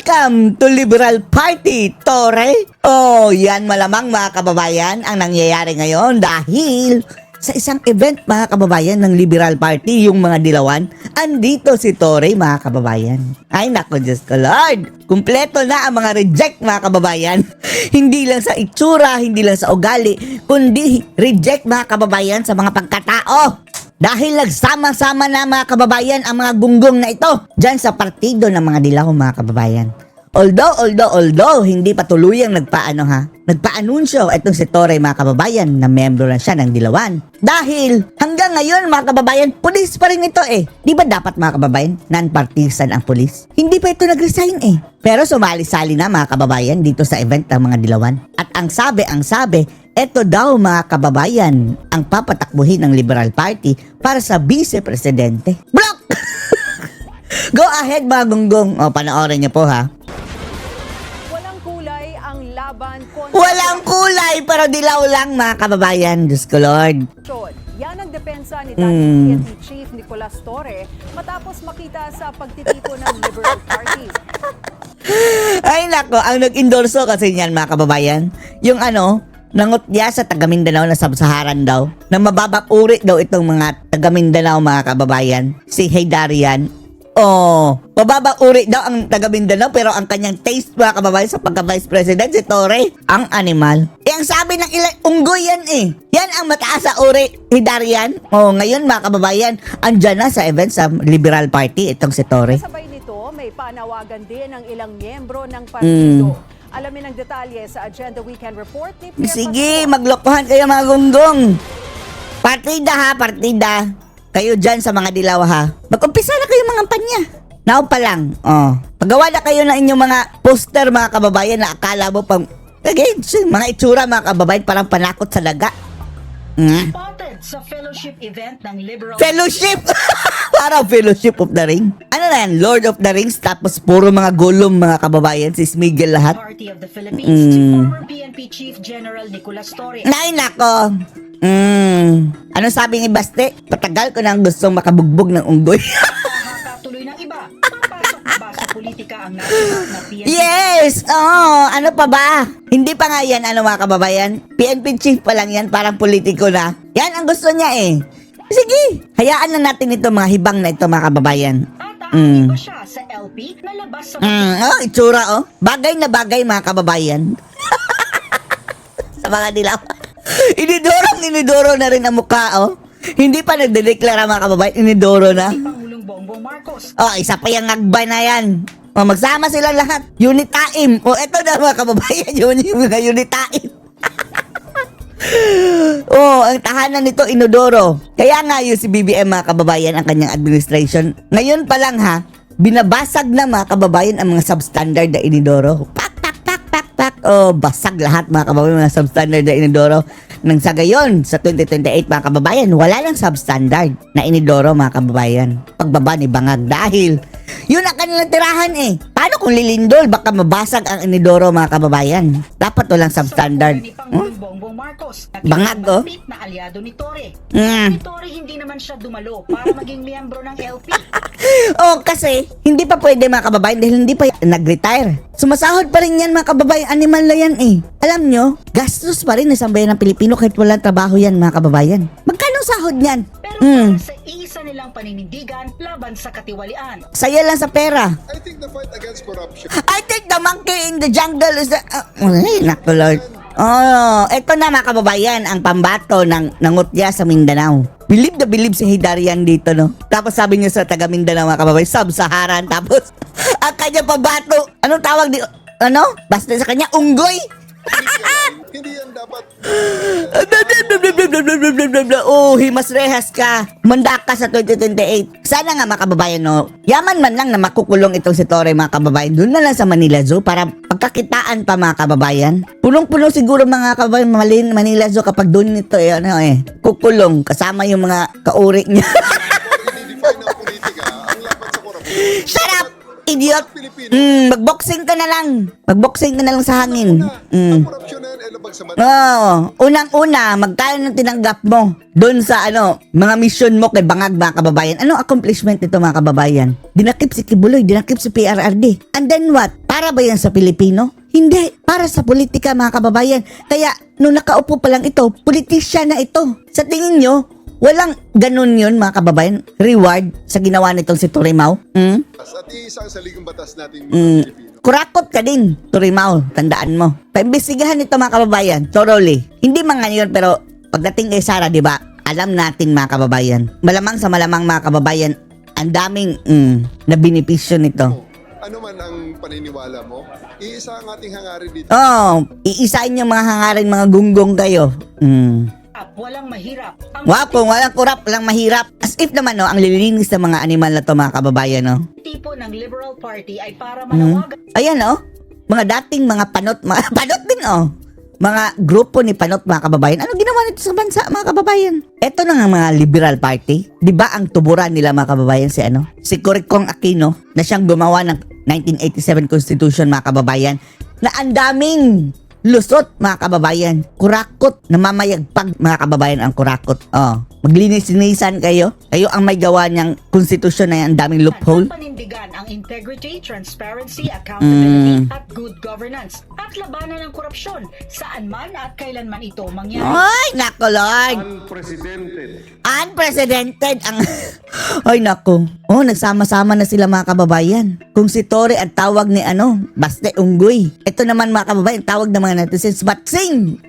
Welcome to Liberal Party, Tore! Oh, yan malamang mga kababayan ang nangyayari ngayon dahil sa isang event mga kababayan ng Liberal Party, yung mga dilawan, andito si Tore mga kababayan. Ay nako, Diyos ko Lord! Kumpleto na ang mga reject mga kababayan. Hindi lang sa itsura, hindi lang sa ugali, kundi reject mga kababayan sa mga pagkatao. Dahil nagsama-sama na mga kababayan ang mga gunggong na ito dyan sa partido ng mga dilaw mga kababayan. Although, hindi pa tuluyang nagpa-anunsyo itong si Tore mga kababayan na membro na siya ng Dilawan. Dahil hanggang ngayon mga kababayan, pulis pa rin ito eh. Di ba dapat mga kababayan, non-partisan ang pulis? Hindi pa ito nag-resign eh. Pero sumali-sali na mga kababayan dito sa event ng mga Dilawan. At ang sabi, eto daw mga kababayan ang papatakbuhin ng Liberal Party para sa vice-presidente. Block! Go ahead mga gunggong. O, panoorin niyo po ha. Walang kulay ang laban kontra Walang kulay pero dilaw lang mga kababayan. Diyos ko Lord. korupsyon. Yan ang depensa ni dating PNP Chief Nicolas Torre matapos makita sa pagtitipon ng Liberal Party. Ay nako, ang nag-endorso kasi niyan mga kababayan, yung nangutya sa taga Mindanao na Sub-Saharan daw, na mababang uri daw itong mga taga Mindanao mga kababayan, si Heydarian. Oh, mababang uri daw ang taga Mindanao pero ang kanyang taste mga kababayan sa pagka-vice president si Tore, ang animal. Ang sabi ng ilang unggoy yan eh. Yan ang mataas sa uri, Heydarian. Oh, ngayon mga kababayan, andyan na sa event sa Liberal Party itong si Tore. Kasabay nito, may panawagan din ng ilang miyembro ng partido. Alamin ang detalye sa Agenda Weekend Report ni Pierre Sige, Pascual. maglokohan kayo mga gunggong. Partida. Kayo dyan sa mga dilaw ha. Mag-umpisa na kayo mga panya. Now pa lang. Oh. Paggawa na kayo ng inyong mga poster mga kababayan na akala mo pang mga itsura mga kababayan parang panakot sa daga. Spotted sa fellowship event ng Liberal Fellowship! Parang Fellowship of the Ring. Ano na yan? Lord of the Rings tapos puro mga gulong mga kababayan. Si Smigel lahat. Party of the Philippines to former PNP Chief General Nicolas Torre. Nay nako. Ano sabi ni Baste? Patagal ko nang gustong makabugbog ng unggoy. Nakakatuloy ng iba. Papasok na ba sa politika ang national na PNP? Yes! Ano pa ba? Hindi pa nga yan, mga kababayan. PNP chief pa lang yan, parang politiko na. Yan ang gusto niya eh. Sige, hayaan na natin ito, mga hibang na ito, mga kababayan. At aangkin ba siya sa LP na labas sa Itsura Bagay na bagay, mga kababayan. Sa mga dilaw. Inidoro na rin ang mukha, Hindi pa nagdedeklara mga kababayan, inidoro na. si Pangulong Bongbong Marcos. Isa pa yung agbay na yan. Magsama sila lahat. Unitaim. Eto na mga kababayan, yung mga unitaim. Ang tahanan nito, Inodoro. Kaya nga yung si BBM mga kababayan, ang kanyang administration. Ngayon pa lang binabasag na mga kababayan ang mga substandard na Inodoro. Pak. Basag lahat mga kababayan, mga substandard na Inodoro. Nang sa gayon, sa 2028 mga kababayan, wala lang substandard na Inodoro mga kababayan. Pagbaba ni Bangag dahil yun ang kanilang tirahan eh. Paano kung lilindol, baka mabasag ang Inodoro mga kababayan. Dapat walang substandard. Ni Pangulong Bongbong Marcos. Bangag, Malapit na aliado ni Torre. Ni Torre hindi naman siya dumalo para maging miyembro ng LP. Kasi hindi pa pwede mga kababayan dahil hindi pa nag-retire. Sumasahod pa rin yan mga kababayan, animal na yan eh. Alam nyo, gastos pa rin ng sambayan ng Pilipino kahit walang trabaho yan mga kababayan. Magkano sahod yan? Pero para sa isa nilang paninindigan laban sa katiwalian. Saya lang sa pera. I think the fight against corruption. I think the monkey in the jungle is the... Naku Lord. Eto na mga kababayan, ang pambato ng nangutya sa Mindanao. Believe na believe si Heydarian dito, no? Tapos sabi niya sa taga Mindanao mga kababayan, Sub-Saharan. Tapos, ang kanya pambato, anong tawag di... Basta sa kanya, unggoy. Hindi yan dapat. Himas rehas ka. Manda ka sa 2028. Sana nga mga kababayan, yaman man lang na makukulong itong si Tore mga kababayan. Doon na lang sa Manila Zoo para pagkakitaan pa mga kababayan. Punong-puno siguro mga kababayan Manila Zoo kapag doon nito kukulong kasama yung mga kauri niya. I-define ng politika ang laban sa corruption. Shut up! Idiot! Magboxing ka na lang. Magboxing ka na lang sa hangin. Ang korupsyon na yan ay labag sa mata. Unang-una, magkano ng tinanggap mo doon sa mga mission mo kay Bangag mga kababayan? Anong accomplishment nito mga kababayan? Dinakip si Kibuloy, dinakip si PRRD. And then what? Para ba yan sa Pilipino? Hindi. Para sa politika, mga kababayan. Kaya, nung nakaupo pa lang ito, politisya na ito. Sa tingin nyo, walang ganun yun, mga kababayan, reward sa ginawa nitong si Turimao? At iisang saligang batas natin mga Pilipino. Kurakot ka din, Turimao, tandaan mo. Paimbestigahan ito, mga kababayan, thoroughly. Hindi man ngayon, pero pagdating kay Sara, di ba, alam natin, mga kababayan. Malamang sa malamang, mga kababayan, ang daming na benepisyo nito. Ano man ang paniniwala mo, iisa ang ating hangarin dito. Oh, iisain yung mga hangarin, mga gunggong kayo. Walang mahirap. Ang Wapo, walang kurap, walang mahirap. As if naman, no, ang lilinis ng mga animal na to, mga kababayan, no. tipo ng Liberal Party ay para manawagan Ayan, oh. Mga dating mga panot, mga panot din, oh. Mga grupo ni panot, mga kababayan. Ano ginawa nito sa bansa, mga kababayan? Ito na nga mga Liberal Party. Di ba ang tuburan nila, mga kababayan, si Coricong Aquino, na siyang gumawa ng 1987 Constitution, mga kababayan, na ang daming lusot, mga kababayan. Kurakot, namamayagpag, mga kababayan, ang kurakot. Oh, maglinis-linisan kayo. Kayo ang may gawa niyang konstitusyon na yan, ang daming loophole. panindigan ang integrity, transparency, accountability at good governance at labanan ng korupsyon saan man at kailanman ito mangyari. Ay, nako, Lord. Unprecedented ang... Ay, nako. Oh, nagsama-sama na sila, mga kababayan. Kung si Tore ang tawag ni Baste Unggoy. Ito naman, mga kababayan, tawag ng mga netizens, Batsing.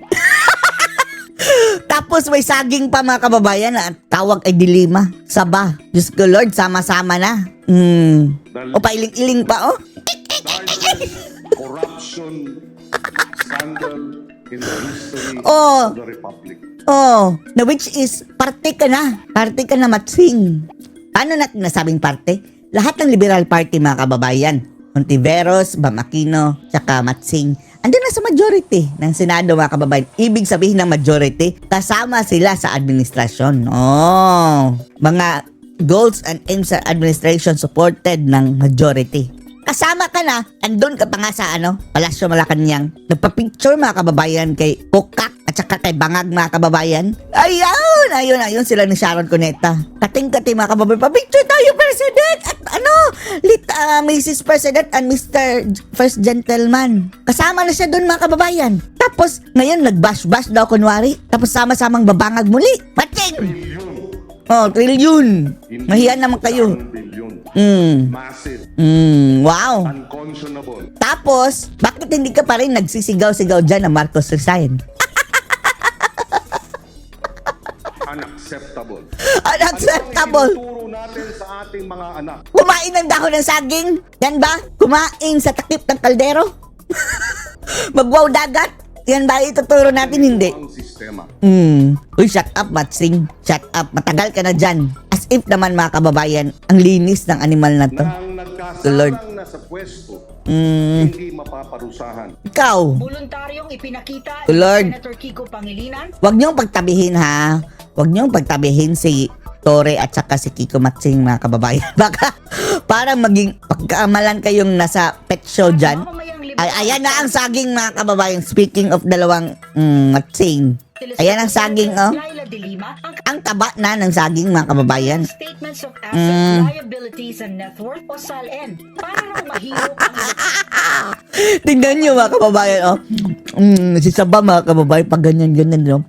Tapos may saging pa, mga kababayan, na ang tawag ay Dilima. Saba. Diyos ko, Lord, sama-sama na. O, pailing-iling pa, oh. Corruption scandal in the history Oh. of the Republic. Oh, na which is, parte ka na, Matsing. Paano natin nasabing parte? Lahat ng Liberal Party, mga kababayan, Hontiveros, Bam Aquino, tsaka Matsing, andun na sa majority ng Senado, mga kababayan. Ibig sabihin ng majority, kasama sila sa administrasyon. Oh, mga goals and aims sa administration supported ng majority. Kasama ka na, andun ka pa nga sa Palasyo Malacanang. Nagpa-picture, mga kababayan, kay Kukak at saka kay Bangag, mga kababayan. Ayun sila ni Sharon Cuneta. Kating-kating, mga kababayan, pa-picture tayo, President! At Mrs. President and Mr. First Gentleman. Kasama na siya dun, mga kababayan. Tapos, ngayon, nag-bash-bash daw, kunwari. Tapos, sama-samang babangag muli. Pating! Oh, trillion! Mahiyan naman kayo. Massive, Wow. unconscionable, Tapos, bakit hindi ka pa rin nagsisigaw-sigaw dyan na Marcos resign? unacceptable. Unacceptable! Ano ang ituturo natin sa ating mga anak? Kumain ng dahon ng saging? Yan ba? Kumain sa takip ng kaldero? Magwaw dagat? Yan ba ituturo natin? Hindi. Ang sistema. Uy, shut up, Matsing. Shut up. Matagal ka na dyan. As if naman, mga kababayan, ang linis ng animal na to. Na ang Lord. nagkasalang nasa pwesto, hindi mapaparusahan. Ikaw, Voluntaryong ipinakita Lord. ni Senator Kiko Pangilinan wag niyong pagtabihin, ha? Wag niyong pagtabihin si Tore at saka si Kiko Matsing, mga kababayan. Baka parang maging pagkaamalan kayong nasa pet show dyan. mamamayang Ay, ayan na ang saging, mga kababayan. Speaking of dalawang Matsing. Ayan ang saging, oh. Laila de Lima ang Ang taba na ng saging, mga kababayan. Statements of Assets, Liabilities and Net Worth o SALN para raw mahirap ang Tingnan niyo, mga kababayan, oh. Si Saba, mga kababayan, pag ganyan-ganyan, no?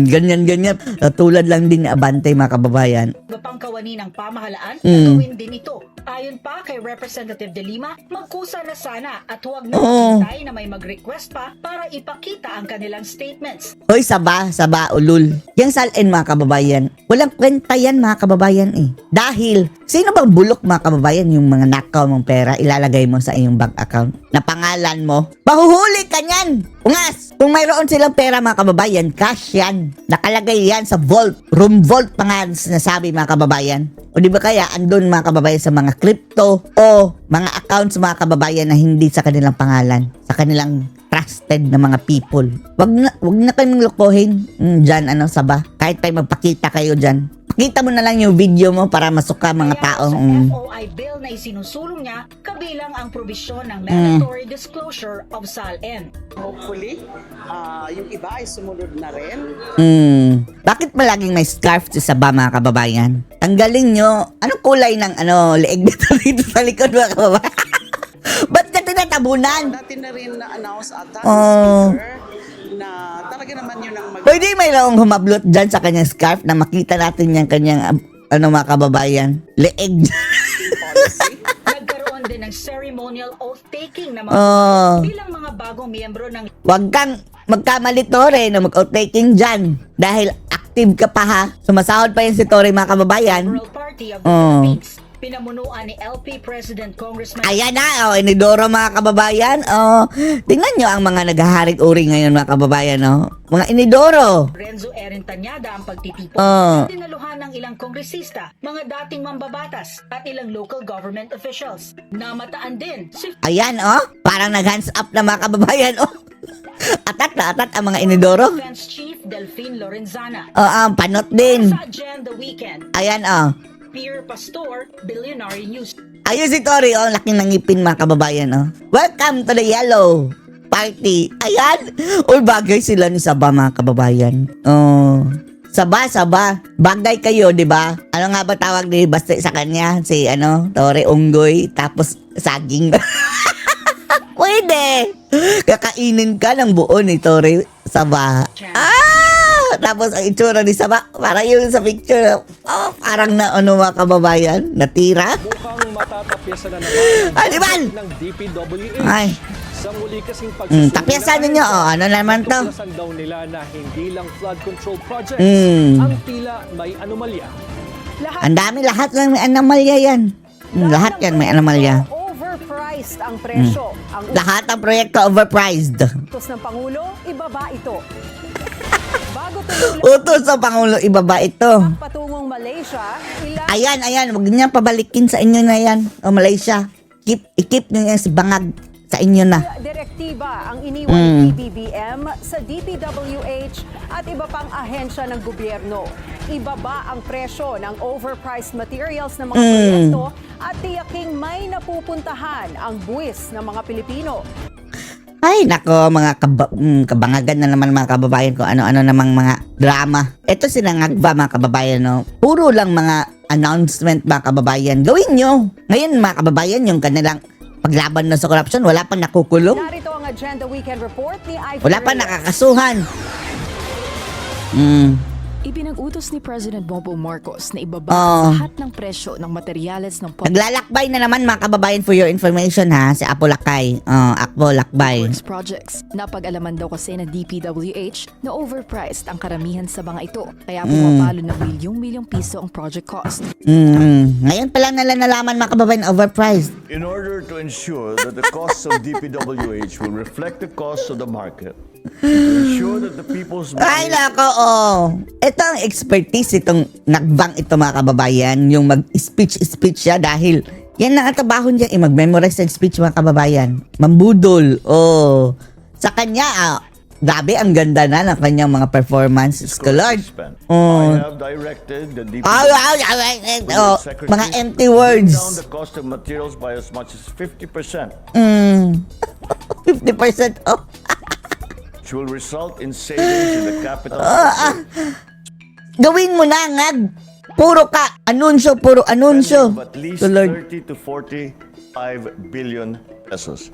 Ganyan-ganyan. Tulad lang din ni Abante, mga kababayan. pangkawani ng pamahalaan na gawin din ito. Ayon pa kay Representative De Lima, magkusa na sana at huwag na maghintay na may mag-request pa para ipakita ang kanilang statements. Hoy, Saba, ulul. Yang SALN, mga kababayan, walang kwenta yan, mga kababayan, eh. Dahil, sino bang bulok, mga kababayan, yung mga nakaw mong pera, ilalagay mo sa iyong bank account na pangalan mo? Mahuhuli ka niyan! Ungas! Kung mayroon silang pera, mga kababayan, cash yan. Nakalagay yan sa vault. Room vault pa nga sinasabi, mga kababayan. O di ba kaya andun, mga kababayan, sa mga crypto o mga accounts, mga kababayan, na hindi sa kanilang pangalan, sa kanilang trusted na mga people. Wag na kayong lokohin dyan, Saba. Kahit pa magpakita kayo dyan. Pakita mo na lang yung video mo para masuka mga tao. Sa FOI bill na isinusulong niya, kabilang ang probisyon ng mandatory disclosure of SALN. Hopefully, yung iba ay sumunod na rin. Bakit palaging may scarf si Saba, mga kababayan? Tanggalin nyo. Anong kulay ng leeg nito dito sa likod, mga kababayan? Ba't ka tinatabunan? Dati na rin na-announce ata Oh. ng speaker na talaga naman yun ang Pwede mayroong humablot dyan sa kanyang scarf na makita natin yung kanyang, mga kababayan. Leeg. policy. Nagkaroon din ng ceremonial oath-taking na mga Oh. bilang mga bagong miyembro ng Huwag kang magkamali, Tore, na mag-outtaking dyan. Dahil active ka pa, ha? Sumasahod pa yun si Tore, mga kababayan. Liberal Party of the Oh. Philippines. Pinamunuan ni LP President Congressman Ayan na, inidoro, mga kababayan. Tingnan nyo ang mga naghaharing-uri ngayon, mga kababayan, Mga inidoro. Renzo Erin Tanyada ang pagtitipon. Oh. Dinaluhan ng ilang kongresista, mga dating mambabatas at ilang local government officials. Namataan din si Ayan, parang nag-hands up na, mga kababayan, Atat na atat ang mga inidoro. Defense Chief Delphine Lorenzana. Panot din. Sa agenda weekend, Ayan, Pierre Pastor, Billionaire News. Ayun si Tori, laking ng ngipin, mga kababayan, Welcome to the Yellow Party. Ayan. Bagay sila ni Saba, mga kababayan. Saba. Bagay kayo, di ba? Ano nga ba tawag ni Basta sa kanya? Si, Tori Unggoy, tapos saging. Pwede. Kakainin ka ng buo ni Tori Saba. Tapos ang itsura ni Saba, parang yun sa picture. Parang na, mga kababayan, natira. Mukhang matatapyasan na naman Animal! ng DPWH. Ay. Sa muli kasing pagsusuri Tapyasan ng ninyo, ahensya, ano naman to? natuklasan daw nila na hindi lang flood control projects ang tila may anomalya. Ang dami, lahat lang may anomalya yan. Lahat yan may anomalya. Overpriced ang presyo. Ang Lahat ng proyekto overpriced. utos ng Pangulo, ibaba ito. Bago tumuloy Utos sa Pangulo, ibaba ito. patungong Malaysia, ilang Ayan, wag niyo pabalikin sa inyo na yan. Malaysia. I-keep nyo yan sa bangag sa inyo na. direktiba ang iniwan ng PBBM sa DPWH at iba pang ahensya ng gobyerno. Ibaba ang presyo ng overpriced materials ng mga proyekto at tiyaking may napupuntahan ang buwis ng mga Pilipino. Ay, nako, mga kabangagan na naman, mga kababayan ko. Ano-ano namang mga drama. Ito sinangag ba, mga kababayan, Puro lang mga announcement, mga kababayan. Gawin nyo. Ngayon, mga kababayan, yung kanilang paglaban na sa corruption, wala pa nakukulong. Narito ang Agenda Weekend Report ni Ivy Wala pa Reyes. nakakasuhan. Ipinag-utos ni President Bongbong Marcos na ibaba Oh. lahat ng presyo ng materyales ng Naglalakbay na naman, mga kababayan, for your information, ha, si Apo Lakay. Apo Lakbay. public projects. Napag-alaman daw kasi ng DPWH na overpriced ang karamihan sa mga ito. Kaya pumapalo ng milyong-milyong piso ang project cost. Ngayon pa lang nila nalaman, mga kababayan, overpriced. In order to ensure that the costs of DPWH will reflect the costs of the market, to ensure that the people's Ay, nako, Ito ang expertise itong nagbang ito, mga kababayan. Yung mag-speech siya dahil yan na ang trabaho niya, mag-memorize ng speech, mga kababayan. Mambudol, Sa kanya, grabe, ang ganda na ng kanyang mga performance. Scholar. spent. Oh. I have directed the Mga empty words. down the cost of materials by as much as 50%, 50% off. which will result in savings in the capital. Gawin mo na, ngag. Puro anunsyo. Of at least So, Lord. 30 to 45 billion pesos.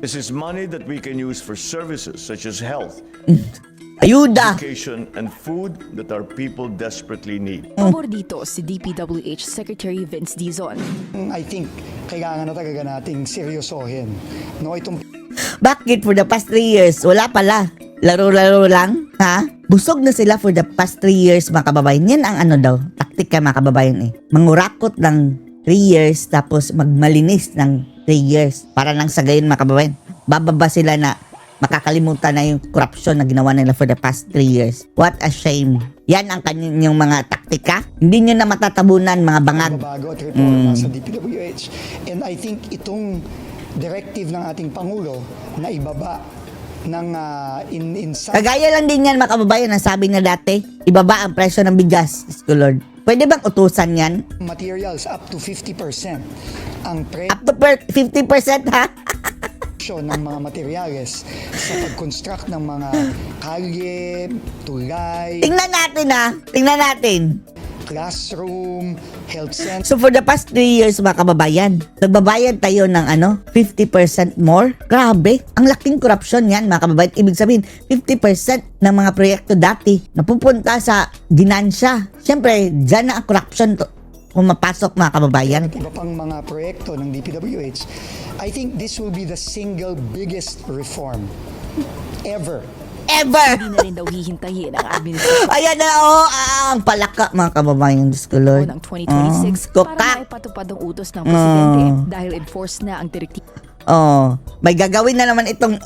This is money that we can use for services such as health, Ayuda. education, and food that our people desperately need. Pabor dito si DPWH Secretary Vince Dizon. I think kailangan na talaga nating seryosohin. No, itong Bakit for the past 3 years? Wala pala. Laro-laro lang, ha? Busog na sila for the past 3 years, mga kababayan. Yan ang taktika, mga kababayan, Mangurakot ng 3 years, tapos magmalinis ng 3 years. Para nang sa gayon, mga kababayan. Bababa sila na makakalimutan na yung corruption na ginawa nila for the past 3 years. What a shame. Yan ang kanyang mga taktika. Hindi nyo na matatabunan, mga bangag. bago at reforma sa DPWH. And I think itong directive ng ating Pangulo na ibaba ng Kagaya lang din yan, mga kababayan, ang sabi na dati, ibaba ang presyo ng bigas, Isko Lord. Pwede bang utusan yan? materials up to 50%. Ang Up to 50%, ha? presyo ng mga materyales sa pag-construct ng mga kalye, tulay, Tingnan natin, ha? Tingnan natin. classroom, health center. So for the past 3 years mga kababayan, nagbabayad tayo ng 50% more. Grabe, ang laking korupsyon yan mga kababayan. Ibig sabihin, 50% ng mga proyekto dati napupunta sa ginansya. Siyempre, dyan na ang korupsyon pumapasok mga kababayan. Iba pang mga proyekto ng DPWH, I think this will be the single biggest reform ever. Hindi na rin daw hihintayin ang administrasyon Ayan na, ang palaka mga kababayan. Diyos ko, Lord. ng 2026 para maipatupad ang utos ng presidente dahil enforce na ang direktiba. May gagawin na naman itong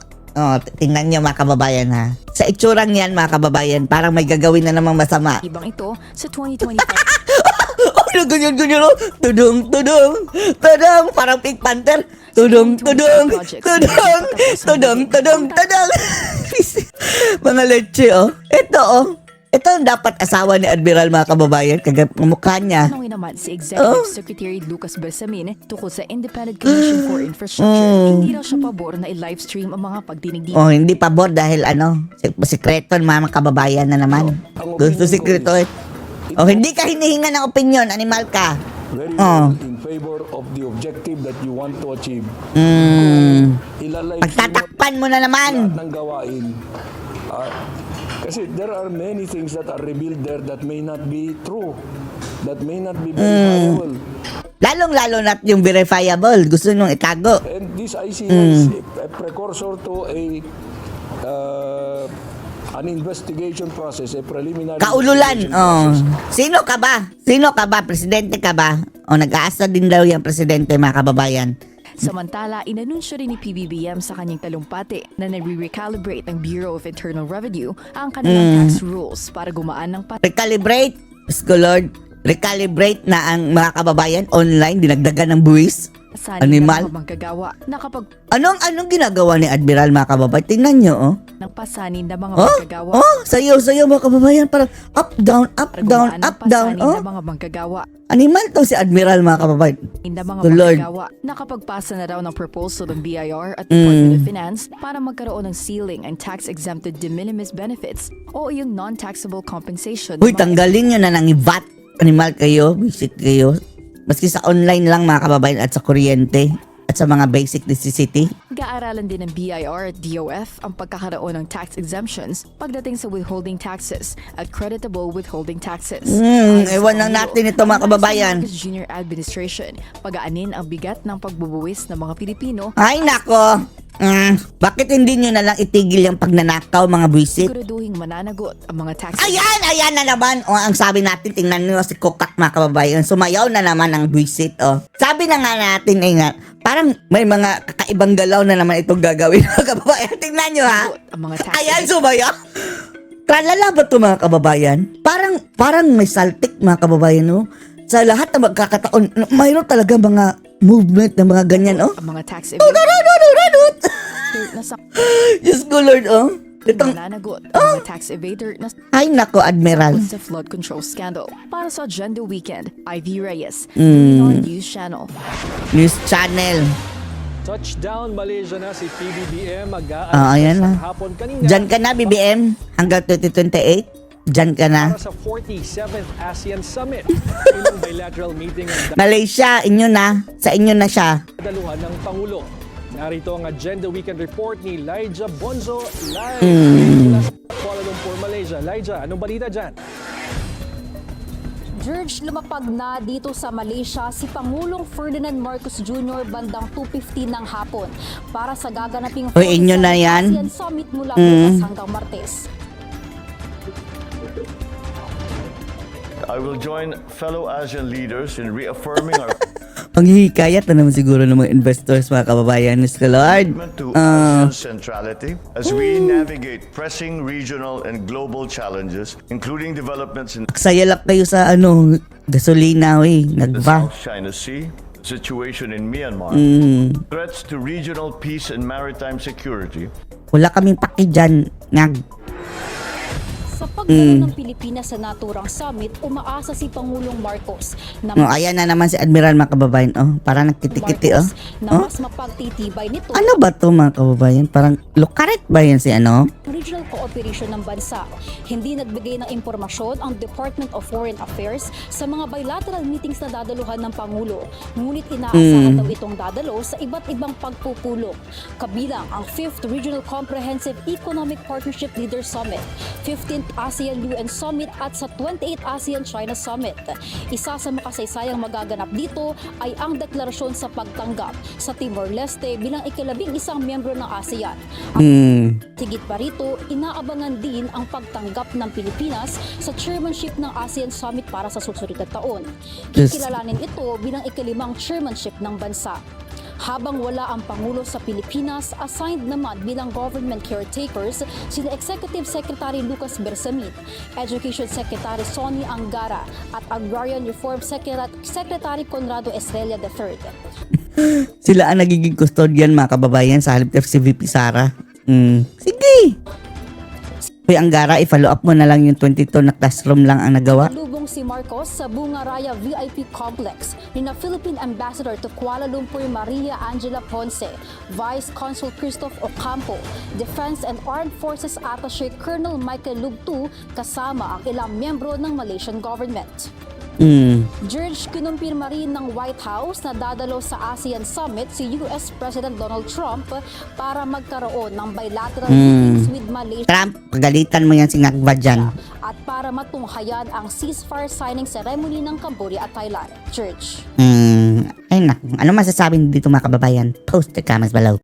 tingnan niyo mga kababayan ha. Sa itsurang yan mga kababayan, parang may gagawin na namang masama. Ibang ito sa 2025 Ganyan, tudong, parang Pink Panther. Tudong. Mga leche, Ito ang dapat asawa ni Admiral mga kababayan, mukha niya. tanongin naman si Executive Secretary Lucas Bersamin tungkol sa Independent Commission for Infrastructure. Hindi daw siya pabor na i-livestream ang mga pagdinig dito. Hindi pabor dahil sikreto mga kababayan na naman. Gusto sikreto hindi ka hinihinga ng opinion, animal ka. Very well in favor of the objective that you want to achieve. Ilalay Pagtatakpan mo na naman. ng gawain. Kasi there are many things that are revealed there that may not be true, that may not be verifiable. Lalong-lalo na yung verifiable. Gusto nung itago. And this I see as a precursor to an investigation process, a preliminary Kaululan. investigation process. Sino ka ba? Presidente ka ba? Nag-aasa din daw yung presidente mga kababayan. Samantala, inanunsyo rin ni PBBM sa kanyang talumpati na nare-recalibrate ng Bureau of Internal Revenue ang kanilang tax rules para gumaan ng Recalibrate. Lord. Recalibrate na ang mga kababayan online. Dinagdagan ng buwis. Animal. ng mga manggagawa na kapag Anong ginagawa ni Admiral mga kababayan? Tingnan nyo, ng pasanin ng mga manggagawa. Sayo mga kababayan. Parang up, down, Para gumaan ng pasanin ng mga manggagawa. Animal to si Admiral mga kababayan. Ng mga The Lord. manggagawa. Nakapagpasa na raw ng proposal ng BIR at Department of Finance para magkaroon ng ceiling and tax-exempted de minimis benefits o yung non-taxable compensation. Uy, tanggalin nyo na ng VAT. Animal kayo, visit kayo. Maski sa online lang mga kababayan at sa kuryente at sa mga basic necessity. Ga-aralan din ng BIR at DOF ang pagkakaroon ng tax exemptions pagdating sa withholding taxes at creditable withholding taxes. Ewan lang natin ito mga kababayan. Sa Marcos Jr. Administration, pag-aanin ang bigat ng pagbubuwis ng mga Pilipino. Ay nako! Bakit hindi nyo na lang itigil yung pagnanakaw mga buwisit? Siguraduhing mananagot ang mga tax. Ayan na naman. Ang sabi natin, tingnan nyo si Kokak mga kababayan. Sumayaw na naman ang buwisit. Sabi na nga natin, parang may mga kakaibang galaw na naman itong gagawin mga kababayan. Tingnan nyo ha. Ang mga tax. Ayan, sumayaw. Tralala ba ito mga kababayan? Parang may saltik mga kababayan, Sa lahat ng magkakataon, mayroon talaga mga movement ng mga ganyan, Ang mga tax evasion. Diyos ko, Lord, Itong, Mananagot ang mga tax evader na ay nako, Admiral. sa flood control scandal. Para sa Agenda Weekend, Ivy Reyes, Pinoy News Channel. News Channel. Touchdown Malaysia na si PBBM Ayan na. sa hapon kanina Diyan ka na, BBM, hanggang 2028. Diyan ka na. para sa 47th ASEAN Summit. Ilang bilateral meeting ang Malaysia, inyo na. Sa inyo na siya. dadaluhan ng Pangulo. Narito ang Agenda Weekend Report ni Lyja Bonzo live mula sa Kuala Lumpur, Malaysia. Lyja, anong balita dyan? George, lumapag na dito sa Malaysia si Pangulong Ferdinand Marcos Jr. bandang 2:50 ng hapon para sa gaganaping Uy, inyo na yan. ASEAN Summit mula Bukas hanggang Martes. I will join fellow ASEAN leaders in reaffirming our Panghihikayat na naman siguro ng mga investors, mga kababayan. Mr. Lord. commitment to ASEAN centrality as we navigate pressing regional and global challenges, including developments in Sayalak kayo sa gasolina, the nagba. South China Sea, situation in Myanmar, threats to regional peace and maritime security. Wala kaming paki dyan. Sa pagdalo ng Pilipinas sa naturang summit, umaasa si Pangulong Marcos na Oh, ayan na naman si Admiral mga kababayan. Oh, parang nagkiti-kiti oh. na mas mapagtitibay nito Ano ba to mga kababayan? Parang lukaret ba yan si ano? regional cooperation ng bansa. Hindi nagbigay ng impormasyon ang Department of Foreign Affairs sa mga bilateral meetings na dadaluhan ng Pangulo. Ngunit inaasahan daw itong dadalo sa iba't ibang pagpupulong. Kabilang ang 5th Regional Comprehensive Economic Partnership Leader Summit, 15th ASEAN-UN Summit at sa 28th ASEAN-China Summit. Isa sa makasaysayang magaganap dito ay ang deklarasyon sa pagtanggap sa Timor-Leste bilang ika-11 miyembro ng ASEAN. Higit pa rito, inaabangan din ang pagtanggap ng Pilipinas sa chairmanship ng ASEAN Summit para sa susunod na taon. Kikilalanin ito bilang ika-5 chairmanship ng bansa. Habang wala ang Pangulo sa Pilipinas, assigned naman bilang government caretakers sina Executive Secretary Lucas Bersamin, Education Secretary Sonny Angara at Agrarian Reform Secretary Conrado Estrella III. Sila ang nagiging custodian mga kababayan sa halip si VP Sara. Sige! Uy, Angara, i-follow up mo na lang yung 22 na classroom lang ang nagawa. Lubong si Marcos sa Bunga Raya VIP Complex ni na Philippine Ambassador to Kuala Lumpur Maria Angela Ponce, Vice Consul Christoph Ocampo, Defense and Armed Forces Attaché Colonel Michael Lugtu kasama ang ilang miyembro ng Malaysian government. George, kinumpirma rin ng White House na dadalo sa ASEAN Summit si US President Donald Trump para magkaroon ng bilateral meetings with Malaysia. Trump, pagalitan mo yan si Ngakba dyan. At para matunghayan ang ceasefire signing ceremony ng Cambodia at Thailand. George. Ay na, ano masasabi dito mga kababayan? Post the comments below.